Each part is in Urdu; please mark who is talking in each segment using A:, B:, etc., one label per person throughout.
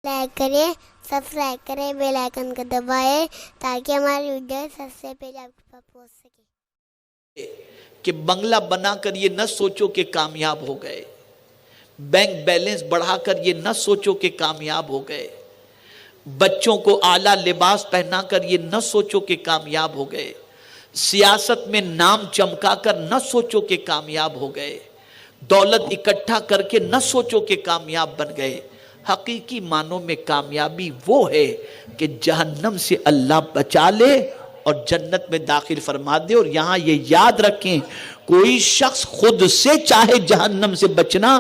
A: لائک کریں، سبسکرائب کریں، بیل آئکن کو دبائیں تاکہ ہماری ویڈیو سب سے پہلے آپ کے پاس پہنچ سکے۔
B: کہ بنگلہ بنا کر یہ نہ سوچو کہ کامیاب ہو گئے، بینک بیلنس بڑھا کر یہ نہ سوچو کہ کامیاب ہو گئے، بچوں کو اعلیٰ لباس پہنا کر یہ نہ سوچو کہ کامیاب ہو گئے، سیاست میں نام چمکا کر نہ سوچو کہ کامیاب ہو گئے، دولت اکٹھا کر کے نہ سوچو کہ کامیاب بن گئے۔ حقیقی معنوں میں کامیابی وہ ہے کہ جہنم سے اللہ بچا لے اور جنت میں داخل فرما دے۔ اور یہاں یہ یاد رکھیں، کوئی شخص خود سے چاہے جہنم سے بچنا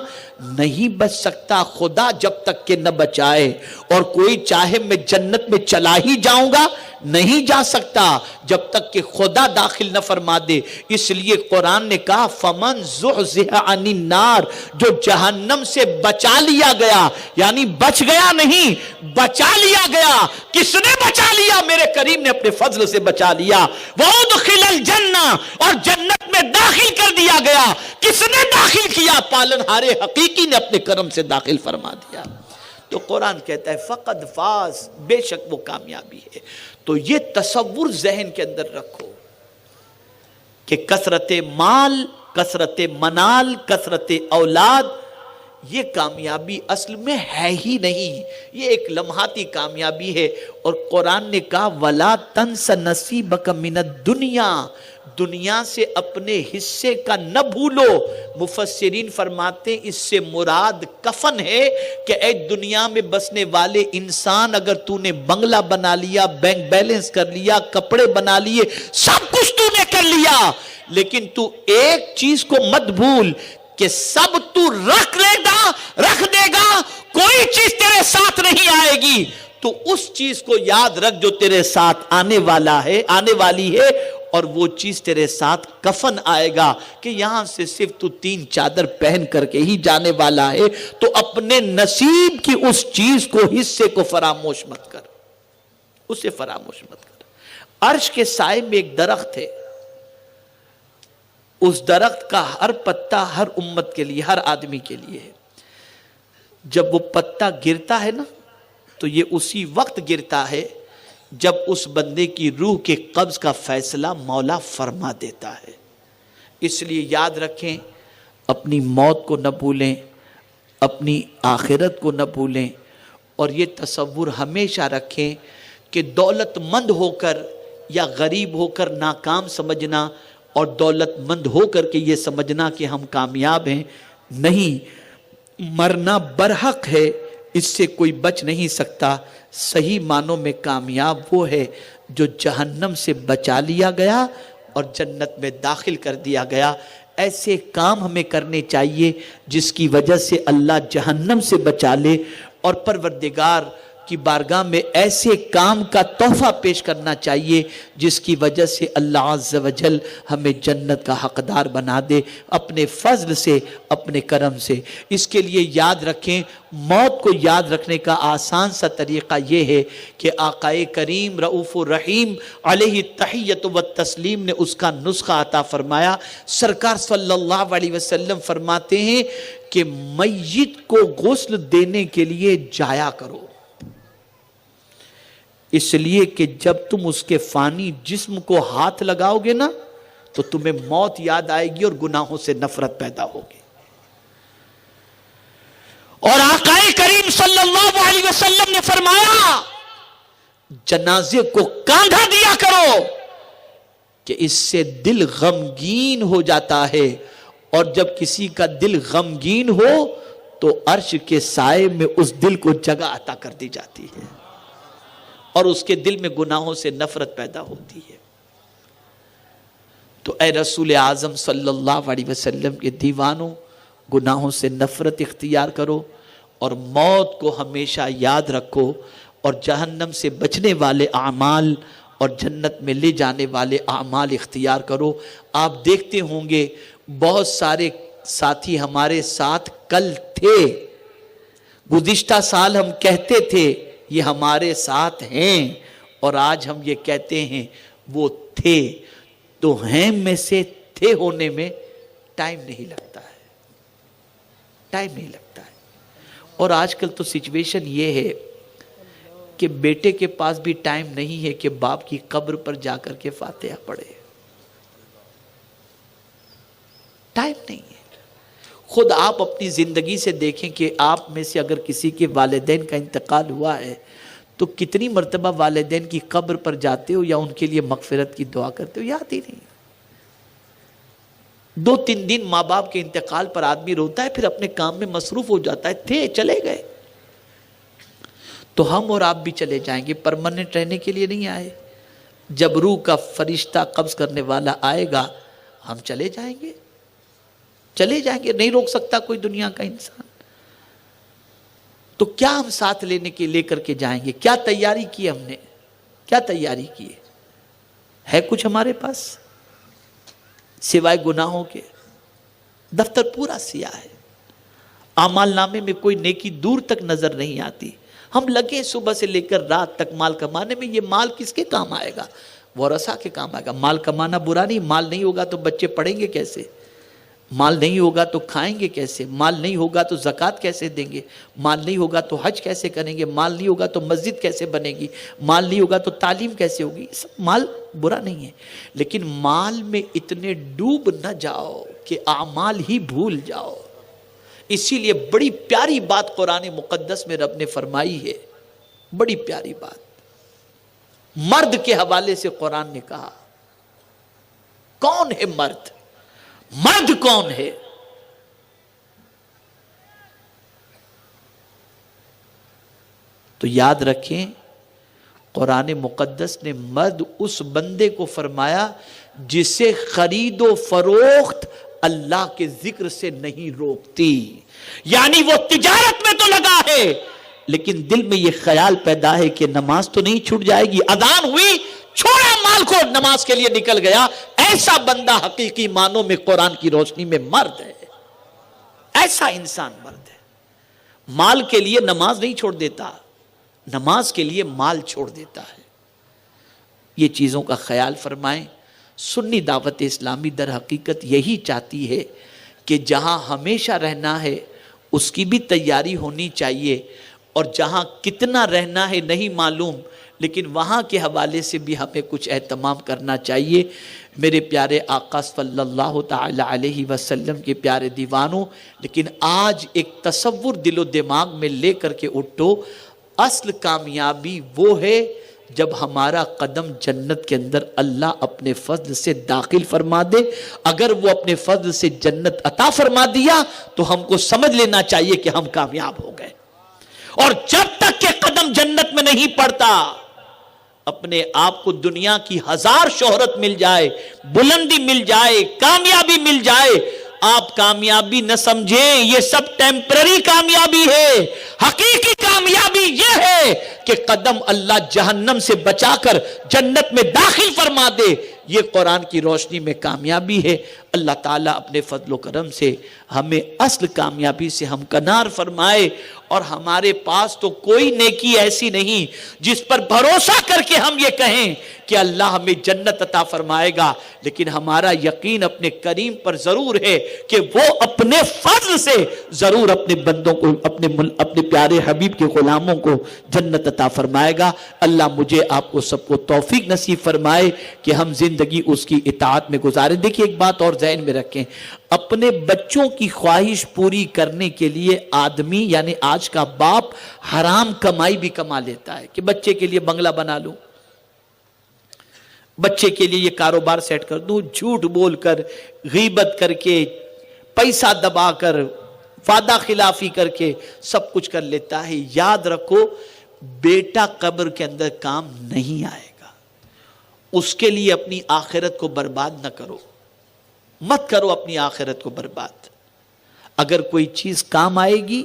B: نہیں بچ سکتا خدا جب تک کہ نہ بچائے، اور کوئی چاہے میں جنت میں چلا ہی جاؤں گا نہیں جا سکتا جب تک کہ خدا داخل نہ فرما دے۔ اس لیے قرآن نے کہا فمن زحزح عن النار، جو جہنم سے بچا لیا گیا، یعنی بچ گیا نہیں، بچا لیا گیا۔ کس نے بچا لیا؟ میرے کریم نے اپنے فضل سے بچا لیا۔ وَأُدْخِلَ الْجَنَّةَ، اور جنت میں داخل کر دیا گیا۔ کس نے داخل کیا؟ پالنہار حقیقی نے اپنے کرم سے داخل فرما دیا۔ تو قرآن کہتا ہے فقد فاز، بے شک وہ کامیابی ہے۔ تو یہ تصور ذہن کے اندر رکھو کہ کثرت مال، کثرت منال، کثرت اولاد، یہ کامیابی اصل میں ہے ہی نہیں، یہ ایک لمحاتی کامیابی ہے۔ اور قرآن نے کہا وَلَا تَنْسَ نَصِيبَكَ مِنَ الدُّنْيَا، دنیا سے اپنے حصے کا نہ بھولو۔ مفسرین فرماتے ہیں اس سے مراد کفن ہے کہ اے دنیا میں بسنے والے انسان، اگر تو نے بنگلہ بنا لیا، بینک بیلنس کر لیا، کپڑے بنا لیے، سب کچھ تو نے کر لیا، لیکن تو ایک چیز کو مت بھول کہ سب تو رکھ دے گا، کوئی چیز تیرے ساتھ نہیں آئے گی۔ تو اس چیز کو یاد رکھ جو تیرے ساتھ آنے والی ہے، اور وہ چیز تیرے ساتھ کفن آئے گا کہ یہاں سے صرف تو 3 چادر پہن کر کے ہی جانے والا ہے۔ تو اپنے نصیب کی اس چیز کو، حصے کو فراموش مت کر، اسے فراموش مت کر۔ عرش کے سائے میں ایک درخت ہے، اس درخت کا ہر پتا ہر امت کے لیے، ہر آدمی کے لیے ہے۔ جب وہ پتا گرتا ہے نا تو یہ اسی وقت گرتا ہے جب اس بندے کی روح کے قبض کا فیصلہ مولا فرما دیتا ہے۔ اس لیے یاد رکھیں، اپنی موت کو نہ بھولیں، اپنی آخرت کو نہ بھولیں، اور یہ تصور ہمیشہ رکھیں کہ دولت مند ہو کر یا غریب ہو کر ناکام سمجھنا، اور دولت مند ہو کر کے یہ سمجھنا کہ ہم کامیاب ہیں، نہیں۔ مرنا برحق ہے، اس سے کوئی بچ نہیں سکتا۔ صحیح معنوں میں کامیاب وہ ہے جو جہنم سے بچا لیا گیا اور جنت میں داخل کر دیا گیا۔ ایسے کام ہمیں کرنے چاہیے جس کی وجہ سے اللہ جہنم سے بچا لے، اور پروردگار کی بارگاہ میں ایسے کام کا تحفہ پیش کرنا چاہیے جس کی وجہ سے اللہ عز و جل ہمیں جنت کا حقدار بنا دے اپنے فضل سے، اپنے کرم سے۔ اس کے لیے یاد رکھیں، موت کو یاد رکھنے کا آسان سا طریقہ یہ ہے کہ آقائے کریم رؤوف الرحیم علیہ التحیۃ والتسلیم نے اس کا نسخہ عطا فرمایا۔ سرکار صلی اللہ علیہ وسلم فرماتے ہیں کہ میت کو غسل دینے کے لیے جایا کرو، اس لیے کہ جب تم اس کے فانی جسم کو ہاتھ لگاؤ گے نا تو تمہیں موت یاد آئے گی اور گناہوں سے نفرت پیدا ہوگی۔ اور آقا کریم صلی اللہ علیہ وسلم نے فرمایا جنازے کو کاندھا دیا کرو کہ اس سے دل غمگین ہو جاتا ہے، اور جب کسی کا دل غمگین ہو تو عرش کے سائے میں اس دل کو جگہ عطا کر دی جاتی ہے، اور اس کے دل میں گناہوں سے نفرت پیدا ہوتی ہے۔ تو اے رسول اعظم صلی اللہ علیہ وسلم کے دیوانوں، گناہوں سے نفرت اختیار کرو، اور موت کو ہمیشہ یاد رکھو، اور جہنم سے بچنے والے اعمال اور جنت میں لے جانے والے اعمال اختیار کرو۔ آپ دیکھتے ہوں گے بہت سارے ساتھی ہمارے ساتھ کل تھے، گزشتہ سال ہم کہتے تھے یہ ہمارے ساتھ ہیں، اور آج ہم یہ کہتے ہیں وہ تھے۔ تو ہیں میں سے تھے ہونے میں ٹائم نہیں لگتا ہے، ٹائم نہیں لگتا ہے۔ اور آج کل تو سچویشن یہ ہے کہ بیٹے کے پاس بھی ٹائم نہیں ہے کہ باپ کی قبر پر جا کر کے فاتحہ پڑھے. ٹائم نہیں ہے. خود آپ اپنی زندگی سے دیکھیں کہ آپ میں سے اگر کسی کے والدین کا انتقال ہوا ہے تو کتنی مرتبہ والدین کی قبر پر جاتے ہو یا ان کے لیے مغفرت کی دعا کرتے ہو؟ یاد ہی نہیں. 2-3 دن ماں باپ کے انتقال پر آدمی روتا ہے، پھر اپنے کام میں مصروف ہو جاتا ہے. تھے چلے گئے. تو ہم اور آپ بھی چلے جائیں گے، پرماننٹ رہنے کے لیے نہیں آئے. جب روح کا فرشتہ قبض کرنے والا آئے گا ہم چلے جائیں گے. چلے جائیں گے، نہیں روک سکتا کوئی دنیا کا انسان. تو کیا ہم ساتھ لے کر کے جائیں گے؟ کیا تیاری کی ہم نے؟ کیا تیاری کی ہے کچھ ہمارے پاس سوائے گناہوں کے؟ دفتر پورا سیاہ ہے. اعمال نامے میں کوئی نیکی دور تک نظر نہیں آتی. ہم لگے صبح سے لے کر رات تک مال کمانے میں. یہ مال کس کے کام آئے گا؟ ورثہ کے کام آئے گا. مال کمانا برا نہیں. مال نہیں ہوگا تو بچے پڑھیں گے کیسے؟ مال نہیں ہوگا تو کھائیں گے کیسے؟ مال نہیں ہوگا تو زکوٰۃ کیسے دیں گے؟ مال نہیں ہوگا تو حج کیسے کریں گے؟ مال نہیں ہوگا تو مسجد کیسے بنے گی؟ مال نہیں ہوگا تو تعلیم کیسے ہوگی؟ سب مال برا نہیں ہے، لیکن مال میں اتنے ڈوب نہ جاؤ کہ اعمال ہی بھول جاؤ. اسی لیے بڑی پیاری بات قرآن مقدس میں رب نے فرمائی ہے. بڑی پیاری بات مرد کے حوالے سے قرآن نے کہا. کون ہے مرد؟ مرد کون ہے؟ تو یاد رکھیں قرآن مقدس نے مرد اس بندے کو فرمایا جسے خرید و فروخت اللہ کے ذکر سے نہیں روکتی. یعنی وہ تجارت میں تو لگا ہے لیکن دل میں یہ خیال پیدا ہے کہ نماز تو نہیں چھوٹ جائے گی. اذان ہوئی، چھوڑا مال کو، نماز کے لیے نکل گیا. ایسا بندہ حقیقی معنوں میں قرآن کی روشنی میں مرد ہے. ایسا انسان مرد ہے. مال کے لیے نماز نہیں چھوڑ دیتا، نماز کے لیے مال چھوڑ دیتا ہے. یہ چیزوں کا خیال فرمائیں. سنی دعوت اسلامی در حقیقت یہی چاہتی ہے کہ جہاں ہمیشہ رہنا ہے اس کی بھی تیاری ہونی چاہیے، اور جہاں کتنا رہنا ہے نہیں معلوم لیکن وہاں کے حوالے سے بھی ہمیں کچھ اہتمام کرنا چاہیے. میرے پیارے آقا صلی اللہ تعالی علیہ وسلم کے پیارے دیوانوں، لیکن آج ایک تصور دل و دماغ میں لے کر کے اٹھو. اصل کامیابی وہ ہے جب ہمارا قدم جنت کے اندر اللہ اپنے فضل سے داخل فرما دے. اگر وہ اپنے فضل سے جنت عطا فرما دیا تو ہم کو سمجھ لینا چاہیے کہ ہم کامیاب ہو گئے. اور جب تک کہ قدم جنت میں نہیں پڑتا، اپنے آپ کو دنیا کی 1000 شہرت مل جائے، بلندی مل جائے، کامیابی مل جائے، آپ کامیابی نہ سمجھیں. یہ سب ٹیمپرری کامیابی ہے. حقیقی کامیابی یہ ہے کہ قدم اللہ جہنم سے بچا کر جنت میں داخل فرما دے. یہ قرآن کی روشنی میں کامیابی ہے. اللہ تعالیٰ اپنے فضل و کرم سے ہمیں اصل کامیابی سے ہمکنار فرمائے. اور ہمارے پاس تو کوئی نیکی ایسی نہیں جس پر بھروسہ کر کے ہم یہ کہیں کہ اللہ ہمیں جنت عطا فرمائے گا، لیکن ہمارا یقین اپنے کریم پر ضرور ہے کہ وہ اپنے فضل سے ضرور اپنے بندوں کو، اپنے پیارے حبیب کے غلاموں کو جنت عطا فرمائے گا. اللہ مجھے آپ کو سب کو توفیق نصیب فرمائے کہ ہم زندگی اس کی اطاعت میں گزاریں. دیکھیے ایک بات اور ذہن میں رکھیں، اپنے بچوں کی خواہش پوری کرنے کے لیے آدمی یعنی آج کا باپ حرام کمائی بھی کما لیتا ہے کہ بچے کے لیے بنگلہ بنا لوں، بچے کے لیے یہ کاروبار سیٹ کر دوں. جھوٹ بول کر، غیبت کر کے، پیسہ دبا کر، وعدہ خلافی کر کے سب کچھ کر لیتا ہے. یاد رکھو بیٹا قبر کے اندر کام نہیں آئے گا. اس کے لیے اپنی آخرت کو برباد نہ کرو، مت کرو اپنی آخرت کو برباد. اگر کوئی چیز کام آئے گی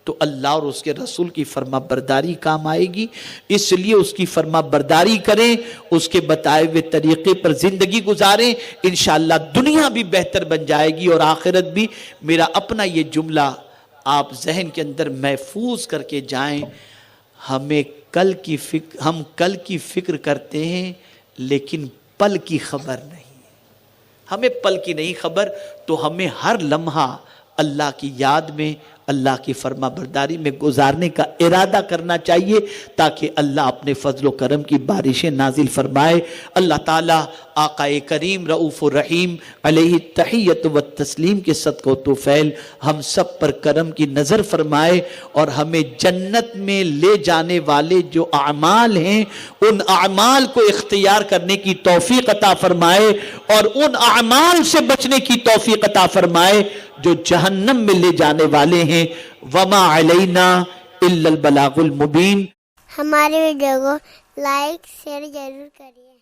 B: تو اللہ اور اس کے رسول کی فرما برداری کام آئے گی. اس لیے اس کی فرما برداری کریں، اس کے بتائے ہوئے طریقے پر زندگی گزاریں. انشاءاللہ دنیا بھی بہتر بن جائے گی اور آخرت بھی. میرا اپنا یہ جملہ آپ ذہن کے اندر محفوظ کر کے جائیں. ہم کل کی فکر کرتے ہیں لیکن پل کی خبر نہیں. ہمیں پل کی نہیں خبر، تو ہمیں ہر لمحہ اللہ کی یاد میں، اللہ کی فرما برداری میں گزارنے کا ارادہ کرنا چاہیے تاکہ اللہ اپنے فضل و کرم کی بارشیں نازل فرمائے۔ اللہ تعالیٰ آقا کریم رؤوف الرحیم علیہ تحیت و تسلیم کے صدقہ و توفیل ہم سب پر کرم کی نظر فرمائے اور ہمیں جنت میں لے جانے والے جو اعمال ہیں ان اعمال کو اختیار کرنے کی توفیق عطا فرمائے اور ان اعمال سے بچنے کی توفیق عطا فرمائے جو جہنم میں لے جانے والے ہیں۔ وما علینا الا البلاغ المبین۔
A: ہماری ویڈیو کو لائک شیئر ضرور کریے۔